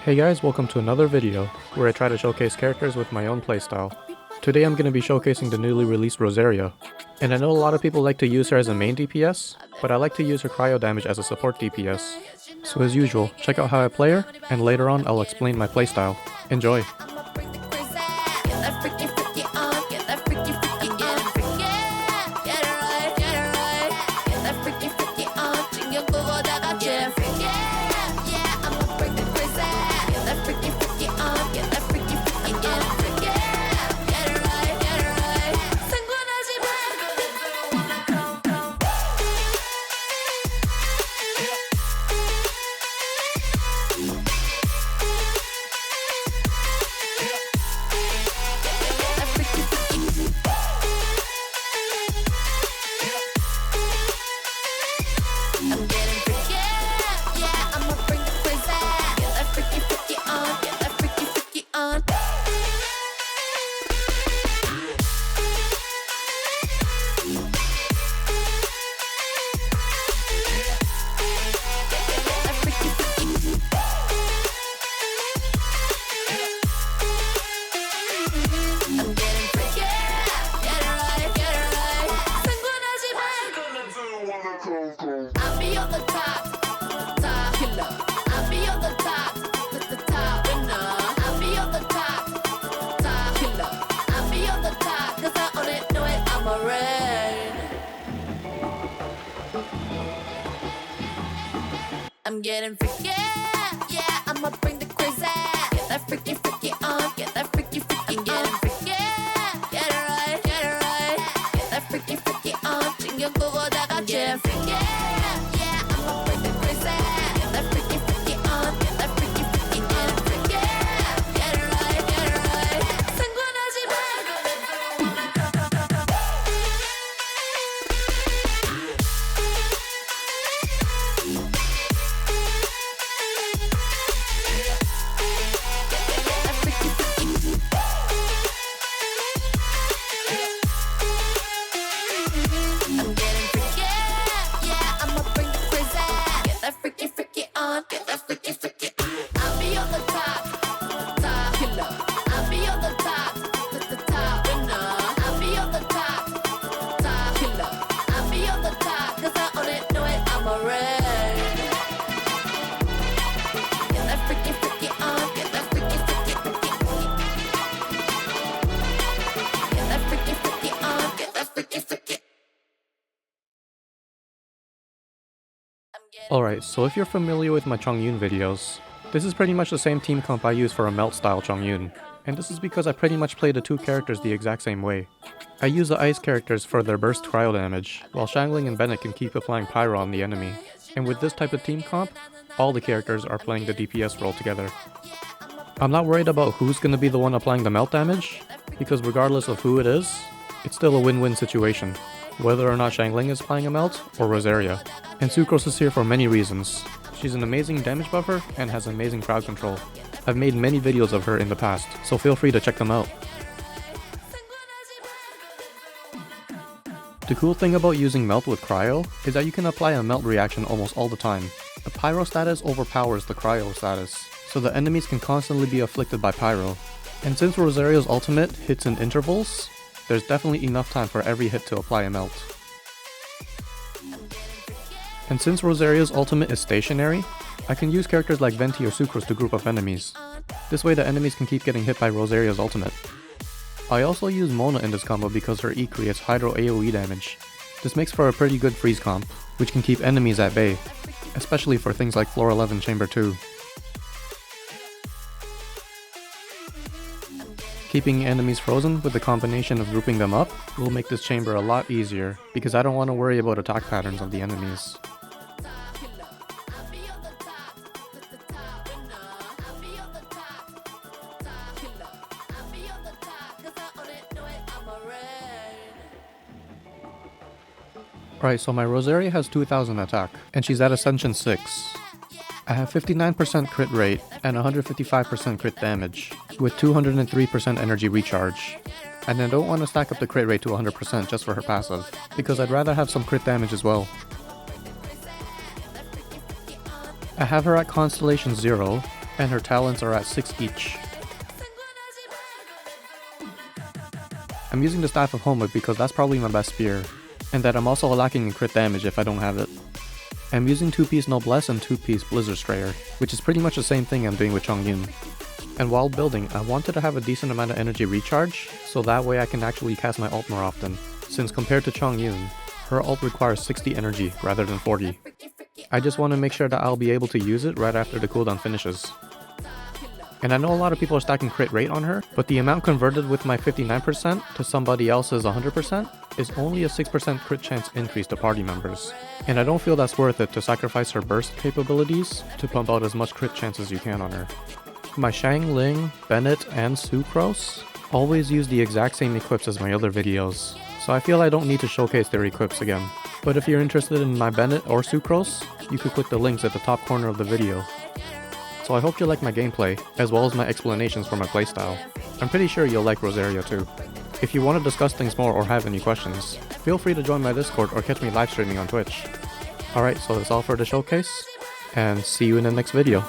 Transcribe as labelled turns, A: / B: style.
A: Hey guys, welcome to another video, where I try to showcase characters with my own playstyle. Today I'm going to be showcasing the newly released Rosaria. And I know a lot of people like to use her as a main DPS, but I like to use her cryo damage as a support DPS. So as usual, check out how I play her, and later on I'll explain my playstyle. Enjoy!
B: I'll be on the top killer. I'll be on the top winner. I'll be on the top killer. I'll be on the top 'cause I own it, know it, I'm a red. I'm getting freaky, yeah, I'ma bring the crazy. Get that freaky, freaky on, get that freaky, freaky. I'm getting freaky, get it right, get it right. Get that freaky, freaky on, 챙겨 보고다가 getting freaky, yeah, I'ma bring the crazy. Get that freaky, freaky on, get that freaky, freaky. Getting freaky, get it right, get it right. 상관하지 마. I'm getting freaky, yeah, I'ma bring the crazy. Get that freaky, freaky on, get that freaky, freaky. I'll be on the top killer. I'll be on the top winner. I'll be on the top killer. I'll be on the top 'cause I own it, know it, I'm a red. Get that freaky, freaky on, get that freaky, freaky, freaky. Get that freaky, freaky on, get that freaky, freaky.
A: Alright, so if you're familiar with my Chongyun videos, this is pretty much the same team comp I use for a melt style Chongyun. And this is because I pretty much play the two characters the exact same way. I use the ice characters for their burst cryo damage, while Xiangling and Bennett can keep applying pyro on the enemy. And with this type of team comp, all the characters are playing the DPS role together. I'm not worried about who's gonna be the one applying the melt damage, because regardless of who it is, it's still a win-win situation, whether or not Xiangling is playing a melt or Rosaria. And Sucrose is here for many reasons. She's an amazing damage buffer and has amazing crowd control. I've made many videos of her in the past, so feel free to check them out. The cool thing about using melt with cryo is that you can apply a melt reaction almost all the time. The pyro status overpowers the cryo status, so the enemies can constantly be afflicted by pyro. And since Rosaria's ultimate hits in intervals, there's definitely enough time for every hit to apply a melt. And since Rosaria's ultimate is stationary, I can use characters like Venti or Sucrose to group up enemies. This way the enemies can keep getting hit by Rosaria's ultimate. I also use Mona in this combo because her E creates Hydro AoE damage. This makes for a pretty good freeze comp, which can keep enemies at bay, especially for things like Floor 11 Chamber 2. Keeping enemies frozen with the combination of grouping them up will make this chamber a lot easier, because I don't want to worry about attack patterns of the enemies. Alright, so my Rosaria has 2000 attack, and she's at Ascension 6. I have 59% crit rate and 155% crit damage, with 203% energy recharge. And I don't want to stack up the crit rate to 100% just for her passive, because I'd rather have some crit damage as well. I have her at Constellation 0, and her talents are at 6 each. I'm using the Staff of Homewood because that's probably my best spear, and that I'm also lacking in crit damage if I don't have it. I'm using 2-piece Noblesse and 2-piece Blizzard Strayer, which is pretty much the same thing I'm doing with Chongyun. And while building, I wanted to have a decent amount of energy recharge, so that way I can actually cast my ult more often, since compared to Chongyun, her ult requires 60 energy rather than 40. I just want to make sure that I'll be able to use it right after the cooldown finishes. And I know a lot of people are stacking crit rate on her, but the amount converted with my 59% to somebody else's 100% is only a 6% crit chance increase to party members. And I don't feel that's worth it to sacrifice her burst capabilities to pump out as much crit chance as you can on her. My Shang, Ling, Bennett, and Sucrose always use the exact same equips as my other videos, so I feel I don't need to showcase their equips again. But if you're interested in my Bennett or Sucrose, you could click the links at the top corner of the video. So I hope you like my gameplay, as well as my explanations for my playstyle. I'm pretty sure you'll like Rosaria too. If you want to discuss things more or have any questions, feel free to join my Discord or catch me live streaming on Twitch. Alright, so that's all for the showcase, and see you in the next video.